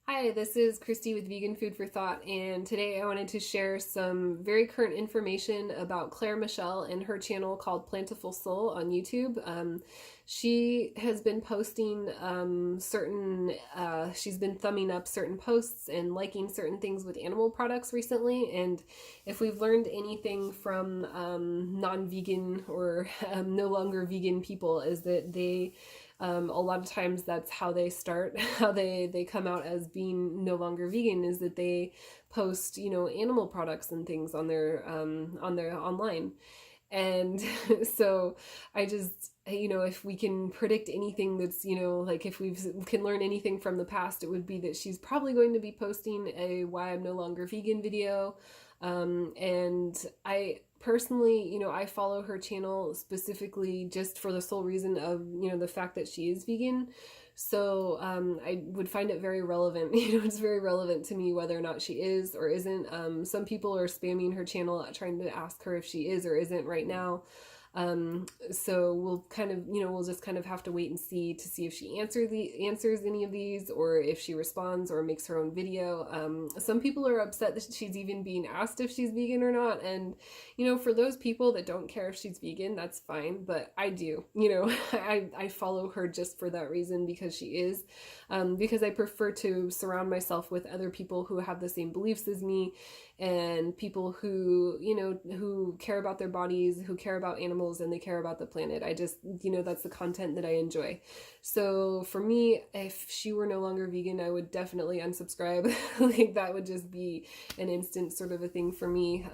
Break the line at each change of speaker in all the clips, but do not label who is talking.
Hi, this is Christy with Vegan Food for Thought, and today I wanted to share some very current information about Claire Michelle and her channel called Plantiful Soul on YouTube. She has been posting she's been thumbing up certain posts and liking certain things with animal products recently. And if we've learned anything from non-vegan or no longer vegan people, is that a lot of times that's how they start, how they come out as being no longer vegan, is that they post, animal products and things on their online. And so I just, if we can predict anything that's, like if we can learn anything from the past, it would be that she's probably going to be posting a why I'm no longer vegan video. And I personally, I follow her channel specifically just for the sole reason of, the fact that she is vegan. So I would find it very relevant. It's very relevant to me whether or not she is or isn't. Some people are spamming her channel trying to ask her if she is or isn't right now. So we'll just kind of have to wait and see to see if she answers any of these, or if she responds or makes her own video. Some people are upset that she's even being asked if she's vegan or not. And, for those people that don't care if she's vegan, that's fine. But I do, I follow her just for that reason, because she is, because I prefer to surround myself with other people who have the same beliefs as me, and people who, who care about their bodies, who care about animals, and they care about the planet. I just, that's the content that I enjoy. So for me, if she were no longer vegan, I would definitely unsubscribe. Like that would just be an instant sort of a thing for me.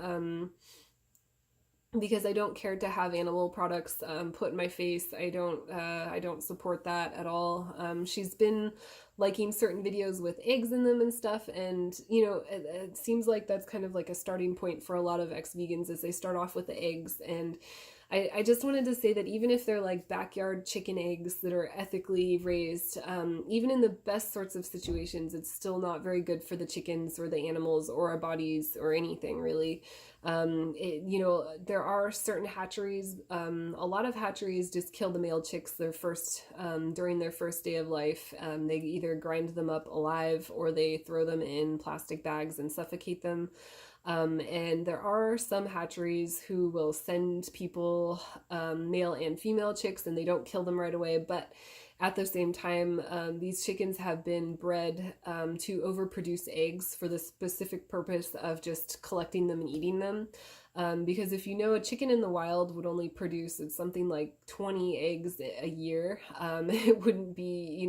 Because I don't care to have animal products put in my face. I don't support that at all. She's been liking certain videos with eggs in them and stuff, and it seems like that's kind of like a starting point for a lot of ex-vegans, as they start off with the eggs. And I just wanted to say that even if they're like backyard chicken eggs that are ethically raised, even in the best sorts of situations, it's still not very good for the chickens or the animals or our bodies or anything really. There are certain hatcheries, a lot of hatcheries just kill the male chicks during their first day of life. They either grind them up alive or they throw them in plastic bags and suffocate them. And there are some hatcheries who will send people male and female chicks, and they don't kill them right away. But at the same time, these chickens have been bred to overproduce eggs for the specific purpose of just collecting them and eating them. Because if a chicken in the wild would only produce something like 20 eggs a year, it wouldn't be,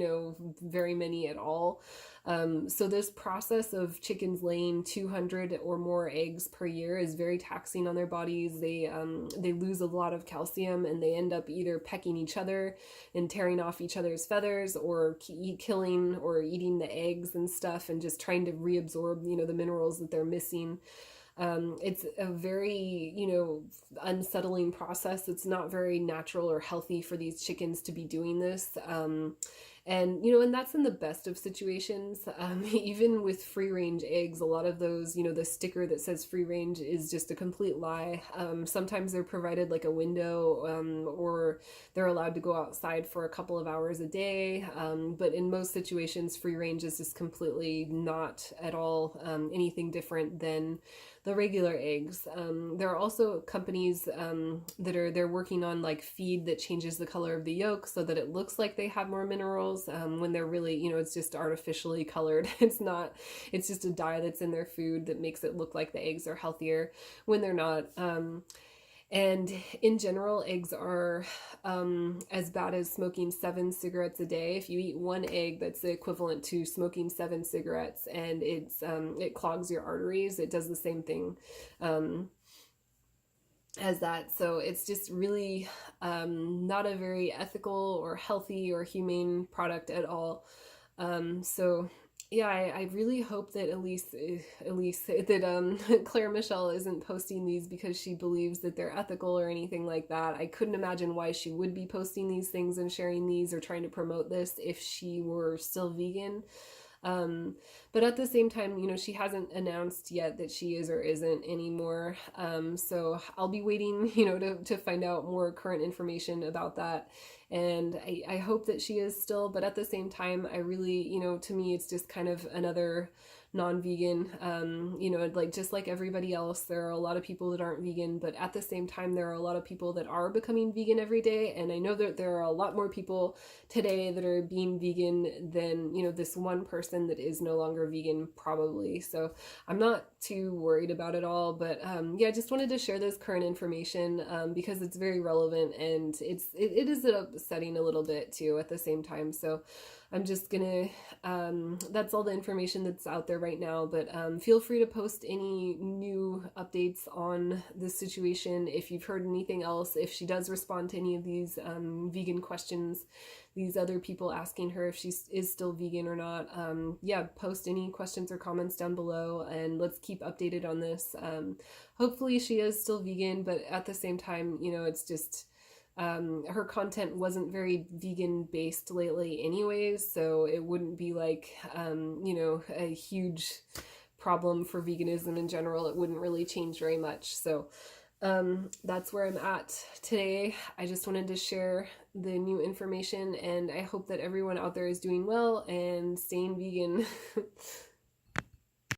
very many at all. So this process of chickens laying 200 or more eggs per year is very taxing on their bodies. They lose a lot of calcium, and they end up either pecking each other and tearing off each other's feathers, or killing or eating the eggs and stuff, and just trying to reabsorb, the minerals that they're missing. It's a very, unsettling process. It's not very natural or healthy for these chickens to be doing this. And that's in the best of situations. Even with free range eggs, a lot of those, the sticker that says free range is just a complete lie. Sometimes they're provided like a window, or they're allowed to go outside for a couple of hours a day. But in most situations, free range is just completely not at all anything different than the regular eggs. There are also companies they're working on like feed that changes the color of the yolk so that it looks like they have more minerals, when they're really, it's just artificially colored. It's just a dye that's in their food that makes it look like the eggs are healthier when they're not. And in general, eggs are as bad as smoking 7 cigarettes a day. If you eat one egg, that's the equivalent to smoking 7 cigarettes, and it clogs your arteries. It does the same thing as that. So it's just really not a very ethical or healthy or humane product at all. So yeah, I really hope that at least that Claire Michelle isn't posting these because she believes that they're ethical or anything like that. I couldn't imagine why she would be posting these things and sharing these or trying to promote this if she were still vegan. But at the same time, you know, she hasn't announced yet that she is or isn't anymore. So I'll be waiting, you know, to find out more current information about that. And I hope that she is still, but at the same time, I really, you know, to me, it's just kind of another non-vegan. You know, like just like everybody else, there are a lot of people that aren't vegan, but at the same time there are a lot of people that are becoming vegan every day, and I know that there are a lot more people today that are being vegan than, you know, this one person that is no longer vegan probably. So I'm not too worried about it all, but yeah, I just wanted to share this current information because it's very relevant, and it is upsetting a little bit too at the same time. So I'm just gonna, that's all the information that's out there right now, but feel free to post any new updates on this situation. If you've heard anything else, if she does respond to any of these vegan questions, these other people asking her if she is still vegan or not, yeah, post any questions or comments down below, and let's keep updated on this. Hopefully she is still vegan, but at the same time, you know, it's just, her content wasn't very vegan based lately anyways, so it wouldn't be like, you know, a huge problem for veganism in general. It wouldn't really change very much. So that's where I'm at today. I just wanted to share the new information, and I hope that everyone out there is doing well and staying vegan.